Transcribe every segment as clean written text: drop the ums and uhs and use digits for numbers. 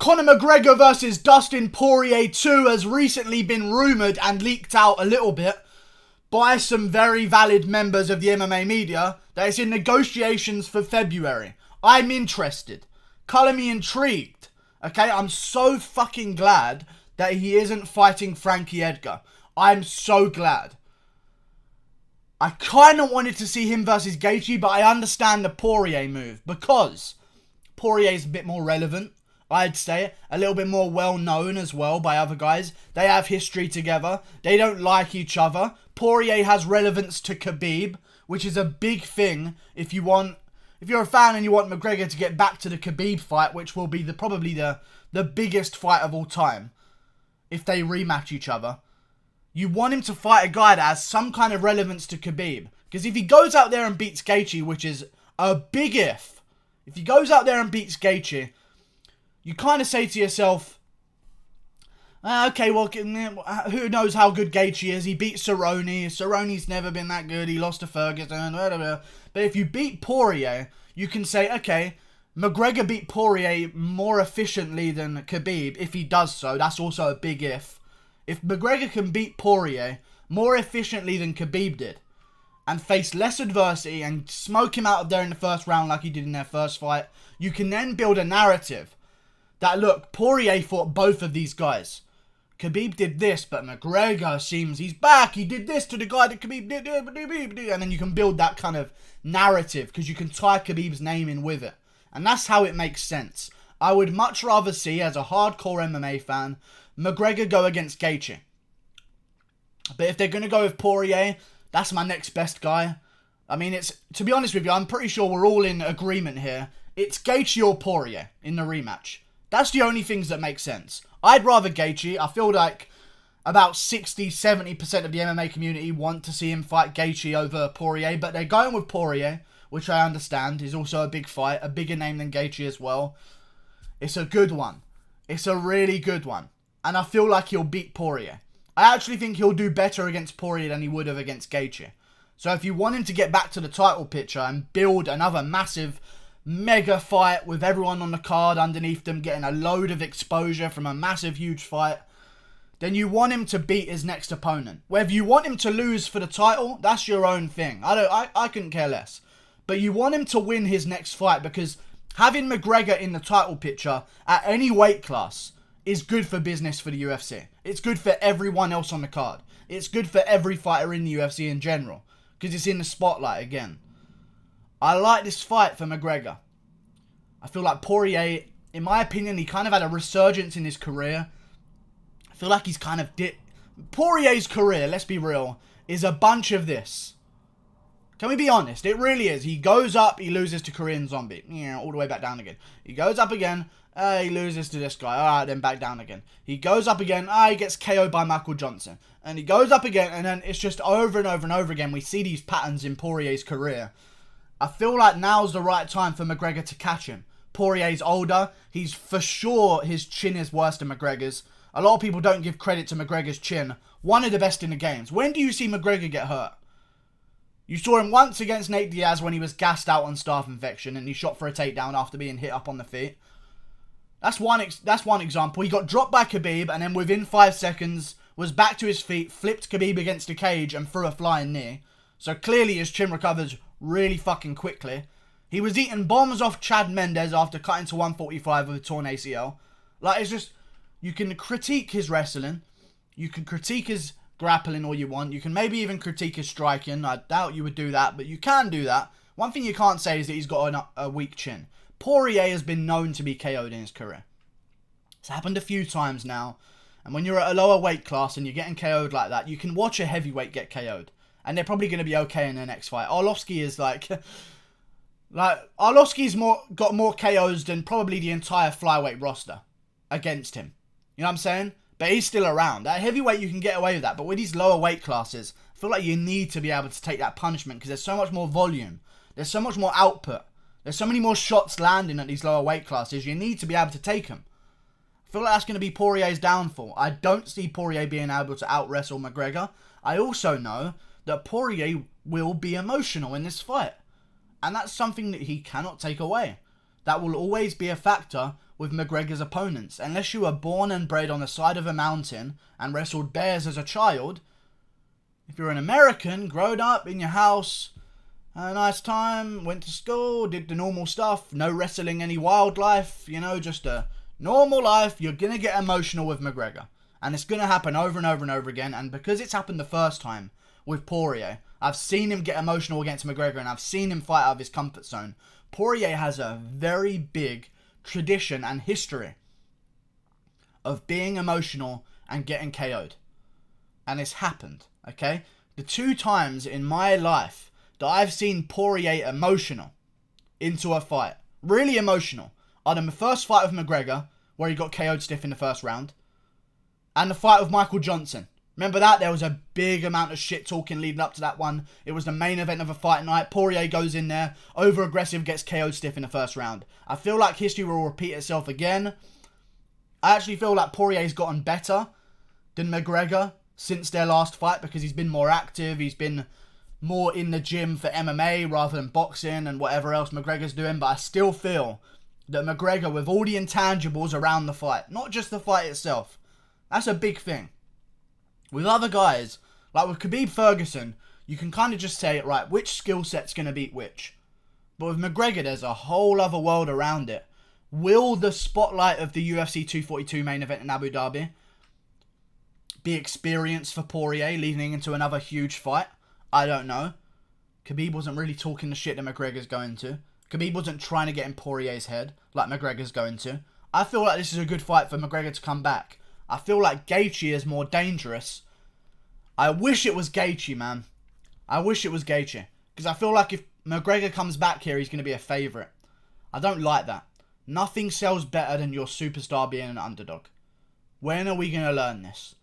Conor McGregor versus Dustin Poirier 2 has recently been rumoured and leaked out a little bit by some very valid members of the MMA media that it's in negotiations for February. I'm interested. Colour me intrigued. Okay, I'm so fucking glad that he isn't fighting Frankie Edgar. I'm so glad. I kind of wanted to see him versus Gaethje, but I understand the Poirier move because Poirier's a bit more relevant, I'd say. A little bit more well-known as well by other guys. They have history together. They don't like each other. Poirier has relevance to Khabib, which is a big thing if you're a fan and you want McGregor to get back to the Khabib fight, which will be probably the biggest fight of all time if they rematch each other. You want him to fight a guy that has some kind of relevance to Khabib. Because if he goes out there and beats Gaethje, which is a big if he goes out there and beats Gaethje, you kind of say to yourself, okay, well, who knows how good Gaethje is? He beat Cerrone. Cerrone's never been that good. He lost to Ferguson, whatever. But if you beat Poirier, you can say, okay, McGregor beat Poirier more efficiently than Khabib. If he does so, that's also a big if. If McGregor can beat Poirier more efficiently than Khabib did and face less adversity and smoke him out of there in the first round like he did in their first fight, you can then build a narrative that, look, Poirier fought both of these guys. Khabib did this, but McGregor seems he's back. He did this to the guy that Khabib did. And then you can build that kind of narrative because you can tie Khabib's name in with it. And that's how it makes sense. I would much rather see, as a hardcore MMA fan, McGregor go against Gaethje. But if they're going to go with Poirier, that's my next best guy. I mean, to be honest with you, I'm pretty sure we're all in agreement here. It's Gaethje or Poirier in the rematch. That's the only things that make sense. I'd rather Gaethje. I feel like about 60-70% of the MMA community want to see him fight Gaethje over Poirier, but they're going with Poirier, which I understand is also a big fight, a bigger name than Gaethje as well. It's a good one. It's a really good one. And I feel like he'll beat Poirier. I actually think he'll do better against Poirier than he would have against Gaethje. So if you want him to get back to the title picture and build another massive, mega fight with everyone on the card underneath them getting a load of exposure from a massive, huge fight, then you want him to beat his next opponent. Whether you want him to lose for the title, that's your own thing. I couldn't care less. But you want him to win his next fight because having McGregor in the title picture at any weight class is good for business for the UFC. It's good for everyone else on the card. It's good for every fighter in the UFC in general because it's in the spotlight again. I like this fight for McGregor. I feel like Poirier, in my opinion, he kind of had a resurgence in his career. I feel like he's kind of Poirier's career, let's be real, is a bunch of this. Can we be honest? It really is. He goes up, he loses to Korean Zombie. Yeah, all the way back down again. He goes up again, he loses to this guy. Alright, then back down again. He goes up again, he gets KO'd by Michael Johnson. And he goes up again, and then it's just over and over and over again. We see these patterns in Poirier's career. I feel like now's the right time for McGregor to catch him. Poirier's older. He's for sure, his chin is worse than McGregor's. A lot of people don't give credit to McGregor's chin. One of the best in the games. When do you see McGregor get hurt? You saw him once against Nate Diaz when he was gassed out on staph infection and he shot for a takedown after being hit up on the feet. That's one example. He got dropped by Khabib and then within 5 seconds was back to his feet, flipped Khabib against a cage and threw a flying knee. So clearly his chin recovers really fucking quickly. He was eating bombs off Chad Mendes after cutting to 145 with a torn ACL. Like, it's just, you can critique his wrestling. You can critique his grappling all you want. You can maybe even critique his striking. I doubt you would do that, but you can do that. One thing you can't say is that he's got a weak chin. Poirier has been known to be KO'd in his career. It's happened a few times now. And when you're at a lower weight class and you're getting KO'd like that, you can watch a heavyweight get KO'd. And they're probably going to be okay in their next fight. Arlovski is like Arlovski's got more KOs than probably the entire flyweight roster against him. You know what I'm saying? But he's still around. At heavyweight, you can get away with that. But with these lower weight classes, I feel like you need to be able to take that punishment because there's so much more volume. There's so much more output. There's so many more shots landing at these lower weight classes. You need to be able to take them. I feel like that's going to be Poirier's downfall. I don't see Poirier being able to out-wrestle McGregor. I also know that Poirier will be emotional in this fight. And that's something that he cannot take away. That will always be a factor with McGregor's opponents. Unless you were born and bred on the side of a mountain and wrestled bears as a child, if you're an American, grown up in your house, had a nice time, went to school, did the normal stuff, no wrestling any wildlife, you know, just a normal life, you're going to get emotional with McGregor. And it's going to happen over and over and over again. And because it's happened the first time with Poirier, I've seen him get emotional against McGregor and I've seen him fight out of his comfort zone. Poirier has a very big tradition and history of being emotional and getting KO'd. And it's happened, okay? The 2 times in my life that I've seen Poirier emotional into a fight, really emotional, are the first fight with McGregor, where he got KO'd stiff in the first round, and the fight with Michael Johnson. Remember that? There was a big amount of shit talking leading up to that one. It was the main event of a fight night. Poirier goes in there, over-aggressive, gets KO'd stiff in the first round. I feel like history will repeat itself again. I actually feel like Poirier's gotten better than McGregor since their last fight because he's been more active. He's been more in the gym for MMA rather than boxing and whatever else McGregor's doing. But I still feel that McGregor, with all the intangibles around the fight, not just the fight itself, that's a big thing. With other guys, like with Khabib Ferguson, you can kind of just say, right, which skill set's going to beat which. But with McGregor, there's a whole other world around it. Will the spotlight of the UFC 242 main event in Abu Dhabi be experienced for Poirier leading into another huge fight? I don't know. Khabib wasn't really talking the shit that McGregor's going to. Khabib wasn't trying to get in Poirier's head like McGregor's going to. I feel like this is a good fight for McGregor to come back. I feel like Gaethje is more dangerous. I wish it was Gaethje, man. I wish it was Gaethje. Because I feel like if McGregor comes back here, he's going to be a favourite. I don't like that. Nothing sells better than your superstar being an underdog. When are we going to learn this?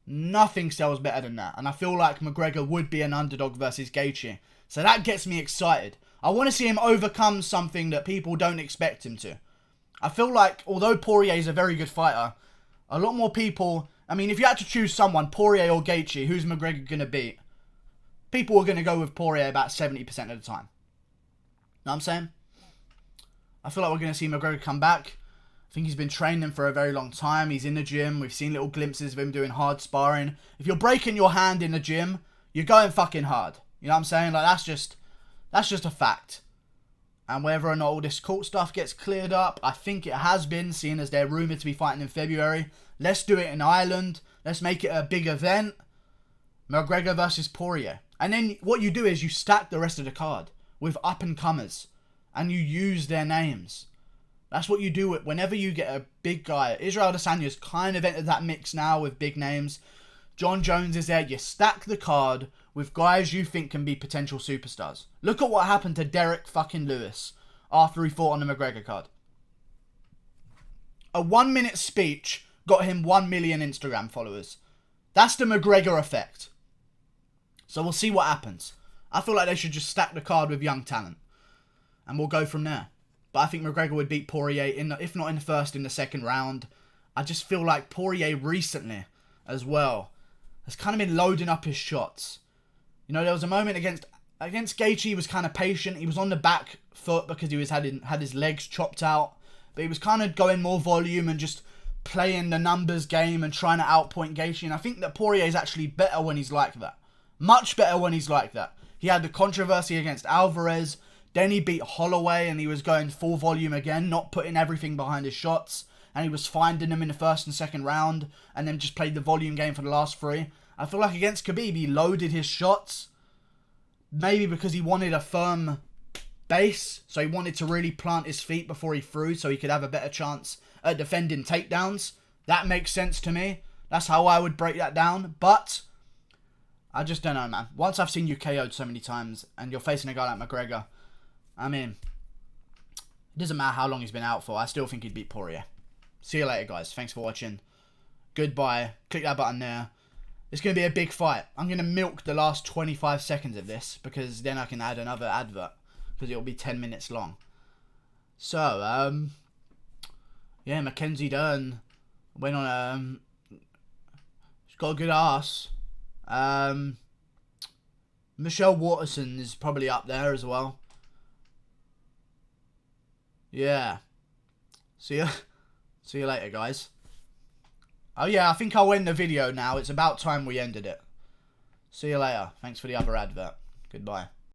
Nothing sells better than that. And I feel like McGregor would be an underdog versus Gaethje. So that gets me excited. I want to see him overcome something that people don't expect him to. I feel like, although Poirier is a very good fighter, a lot more people... I mean, if you had to choose someone, Poirier or Gaethje, who's McGregor going to beat? People are going to go with Poirier about 70% of the time. Know what I'm saying? I feel like we're going to see McGregor come back. I think he's been training for a very long time. He's in the gym. We've seen little glimpses of him doing hard sparring. If you're breaking your hand in the gym, you're going fucking hard. You know what I'm saying? Like, that's just a fact. And whether or not all this court stuff gets cleared up, I think it has been, seeing as they're rumoured to be fighting in February. Let's do it in Ireland. Let's make it a big event. McGregor versus Poirier. And then what you do is you stack the rest of the card with up-and-comers. And you use their names. That's what you do whenever you get a big guy. Israel Adesanya's kind of entered that mix now with big names. John Jones is there. You stack the card with guys you think can be potential superstars. Look at what happened to Derek fucking Lewis after he fought on the McGregor card. A 1-minute speech got him 1 million Instagram followers. That's the McGregor effect. So we'll see what happens. I feel like they should just stack the card with young talent. And we'll go from there. But I think McGregor would beat Poirier, if not in the first, in the second round. I just feel like Poirier recently, as well, has kind of been loading up his shots. You know, there was a moment against Gaethje, he was kind of patient. He was on the back foot because he had his legs chopped out. But he was kind of going more volume and just playing the numbers game and trying to outpoint Gaethje. And I think that Poirier is actually better when he's like that. Much better when he's like that. He had the controversy against Alvarez. Then he beat Holloway and he was going full volume again, not putting everything behind his shots. And he was finding them in the first and second round and then just played the volume game for the last 3. I feel like against Khabib, he loaded his shots. Maybe because he wanted a firm base. So he wanted to really plant his feet before he threw so he could have a better chance at defending takedowns. That makes sense to me. That's how I would break that down. But I just don't know, man. Once I've seen you KO'd so many times and you're facing a guy like McGregor, I mean, it doesn't matter how long he's been out for. I still think he'd beat Poirier. See you later, guys. Thanks for watching. Goodbye. Click that button there. It's going to be a big fight. I'm going to milk the last 25 seconds of this because then I can add another advert because it'll be 10 minutes long. So, yeah, Mackenzie Dern went on she's got a good ass. Michelle Waterson is probably up there as well. Yeah. See ya. See you later, guys. Oh yeah, I think I'll end the video now. It's about time we ended it. See you later. Thanks for the other advert. Goodbye.